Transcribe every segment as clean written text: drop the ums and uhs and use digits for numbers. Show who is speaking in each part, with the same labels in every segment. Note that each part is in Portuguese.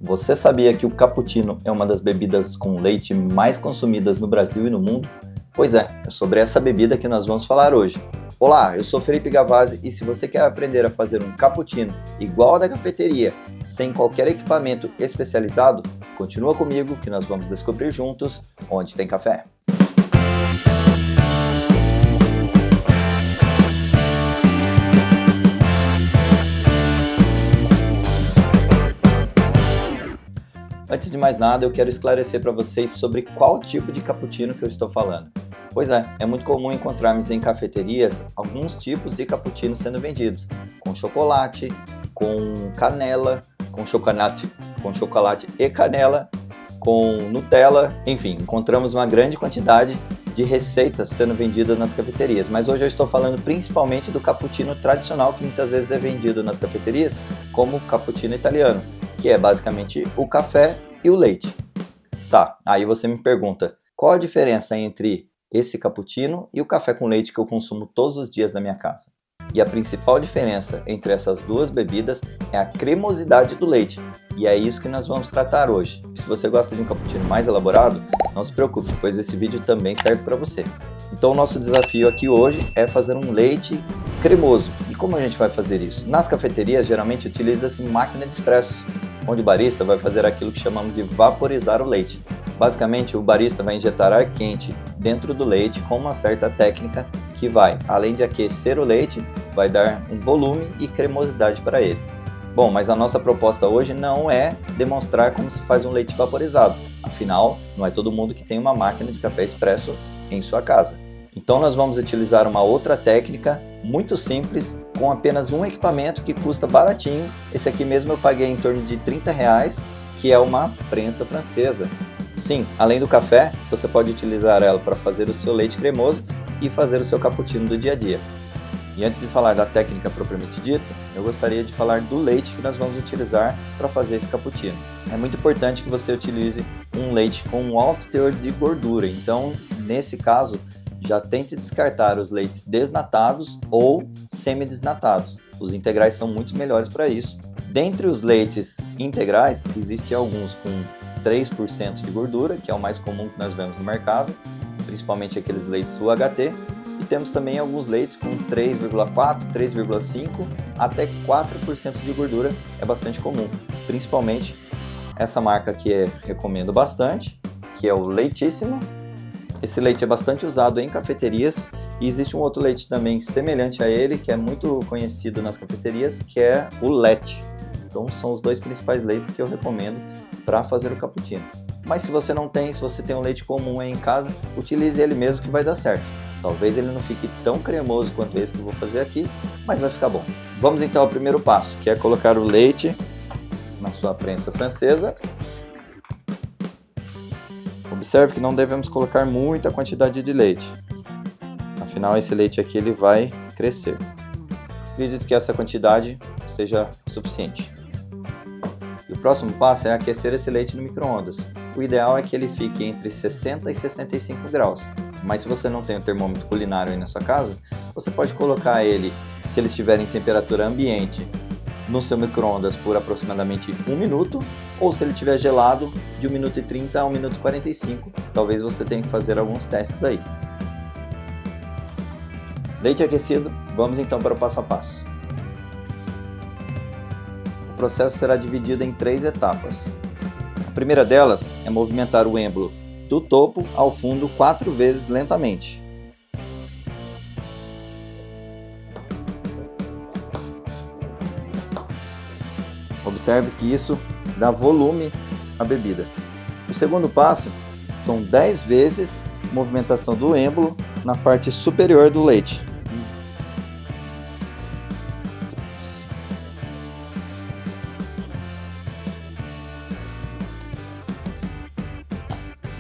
Speaker 1: Você sabia que o cappuccino é uma das bebidas com leite mais consumidas no Brasil e no mundo? Pois é sobre essa bebida que nós vamos falar hoje. Olá, eu sou Felipe Gavazzi e se você quer aprender a fazer um cappuccino igual ao da cafeteria, sem qualquer equipamento especializado, continua comigo que nós vamos descobrir juntos onde tem café. Antes de mais nada, eu quero esclarecer para vocês sobre qual tipo de cappuccino que eu estou falando. Pois é muito comum encontrarmos em cafeterias alguns tipos de cappuccino sendo vendidos, com chocolate, com canela, com chocolate e canela, com Nutella, enfim, encontramos uma grande quantidade de receitas sendo vendidas nas cafeterias, mas hoje eu estou falando principalmente do cappuccino tradicional que muitas vezes é vendido nas cafeterias como o cappuccino italiano, que é basicamente o café e o leite. Tá, aí você me pergunta, qual a diferença entre esse cappuccino e o café com leite que eu consumo todos os dias na minha casa? E a principal diferença entre essas duas bebidas é a cremosidade do leite, e é isso que nós vamos tratar hoje. Se você gosta de um cappuccino mais elaborado, não se preocupe, pois esse vídeo também serve para você. Então o nosso desafio aqui hoje é fazer um leite cremoso. E como a gente vai fazer isso? Nas cafeterias geralmente utiliza-se máquina de expresso, onde o barista vai fazer aquilo que chamamos de vaporizar o leite. Basicamente, o barista vai injetar ar quente dentro do leite com uma certa técnica que vai, além de aquecer o leite, vai dar um volume e cremosidade para ele. Bom, mas a nossa proposta hoje não é demonstrar como se faz um leite vaporizado. Afinal, não é todo mundo que tem uma máquina de café expresso em sua casa. Então nós vamos utilizar uma outra técnica muito simples, com apenas um equipamento que custa baratinho. Esse aqui mesmo eu paguei em torno de R$30, que é uma prensa francesa. Sim, além do café, você pode utilizar ela para fazer o seu leite cremoso e fazer o seu cappuccino do dia a dia. E antes de falar da técnica propriamente dita, eu gostaria de falar do leite que nós vamos utilizar para fazer esse cappuccino. É muito importante que você utilize um leite com um alto teor de gordura, então nesse caso já tente descartar os leites desnatados ou semi-desnatados. Os integrais são muito melhores para isso. Dentre os leites integrais, existem alguns com 3% de gordura, que é o mais comum que nós vemos no mercado, principalmente aqueles leites UHT, e temos também alguns leites com 3,4%, 3,5% até 4% de gordura, é bastante comum, principalmente essa marca que eu recomendo bastante, que é o Leitíssimo. Esse leite é bastante usado em cafeterias e existe um outro leite também semelhante a ele, que é muito conhecido nas cafeterias, que é o Lette. Então são os dois principais leites que eu recomendo para fazer o cappuccino. Mas se você não tem, se você tem um leite comum aí em casa, utilize ele mesmo que vai dar certo. Talvez ele não fique tão cremoso quanto esse que eu vou fazer aqui, mas vai ficar bom. Vamos então ao primeiro passo, que é colocar o leite na sua prensa francesa. Observe que não devemos colocar muita quantidade de leite, afinal esse leite aqui ele vai crescer. Acredito que essa quantidade seja suficiente. E o próximo passo é aquecer esse leite no micro-ondas. O ideal é que ele fique entre 60 e 65 graus, mas se você não tem um termômetro culinário aí na sua casa, você pode colocar ele, se ele estiver em temperatura ambiente, no seu micro-ondas por aproximadamente 1 minuto, ou se ele estiver gelado, de 1 minuto e 30 a 1 minuto e 45, talvez você tenha que fazer alguns testes aí. Leite aquecido, vamos então para o passo a passo. O processo será dividido em 3 etapas. A primeira delas é movimentar o êmbolo do topo ao fundo 4 vezes lentamente. Observe que isso dá volume à bebida. O segundo passo são 10 vezes movimentação do êmbolo na parte superior do leite.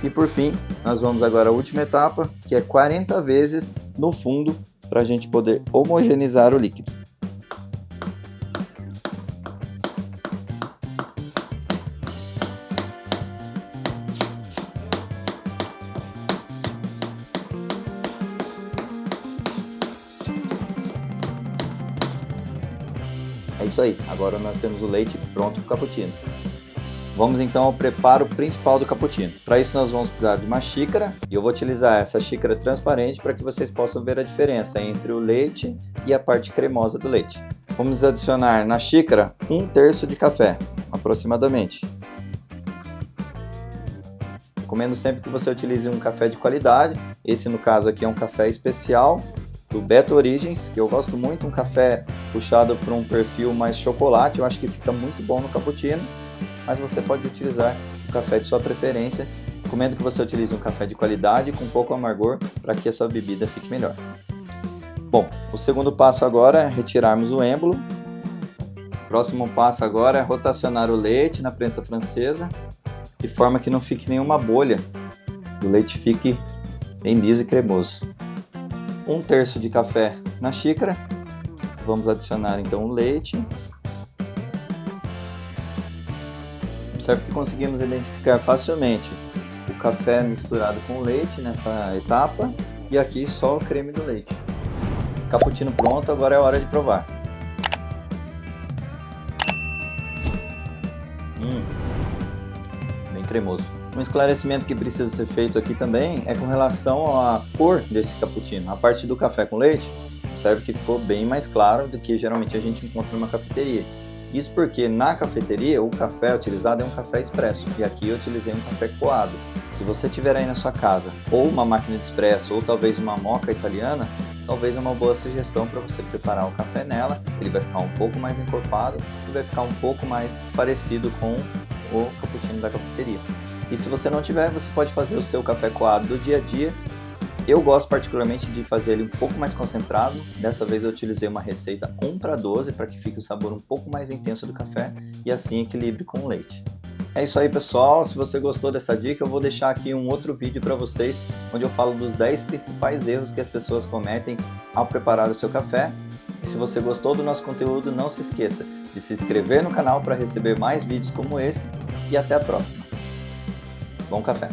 Speaker 1: E por fim, nós vamos agora à última etapa, que é 40 vezes no fundo, para a gente poder homogeneizar o líquido. É isso aí, agora nós temos o leite pronto para o cappuccino. Vamos então ao preparo principal do cappuccino. Para isso nós vamos precisar de uma xícara e eu vou utilizar essa xícara transparente para que vocês possam ver a diferença entre o leite e a parte cremosa do leite. Vamos adicionar na xícara 1/3 de café, aproximadamente. Recomendo sempre que você utilize um café de qualidade. Esse no caso aqui é um café especial do Beto Origens, que eu gosto muito, um café puxado por um perfil mais chocolate. Eu acho que fica muito bom no cappuccino, mas você pode utilizar o café de sua preferência. Recomendo que você utilize um café de qualidade com pouco amargor para que a sua bebida fique melhor. Bom, o segundo passo agora é retirarmos o êmbolo. O próximo passo agora é rotacionar o leite na prensa francesa, de forma que não fique nenhuma bolha, o leite fique bem liso e cremoso. 1/3 de café na xícara, vamos adicionar então o leite. Observe que conseguimos identificar facilmente o café misturado com o leite nessa etapa e aqui só o creme do leite. Cappuccino pronto, agora é hora de provar. Bem cremoso. Um esclarecimento que precisa ser feito aqui também é com relação à cor desse cappuccino. A parte do café com leite, observe que ficou bem mais claro do que geralmente a gente encontra numa cafeteria. Isso porque na cafeteria o café utilizado é um café expresso e aqui eu utilizei um café coado. Se você tiver aí na sua casa ou uma máquina de expresso ou talvez uma moca italiana, talvez é uma boa sugestão para você preparar o café nela. Ele vai ficar um pouco mais encorpado e vai ficar um pouco mais parecido com o cappuccino da cafeteria. E se você não tiver, você pode fazer o seu café coado do dia a dia. Eu gosto particularmente de fazer ele um pouco mais concentrado. Dessa vez eu utilizei uma receita 1/12 para que fique o sabor um pouco mais intenso do café e assim equilibre com o leite. É isso aí, pessoal. Se você gostou dessa dica, eu vou deixar aqui um outro vídeo para vocês, onde eu falo dos 10 principais erros que as pessoas cometem ao preparar o seu café. E se você gostou do nosso conteúdo, não se esqueça de se inscrever no canal para receber mais vídeos como esse e até a próxima. Bom café!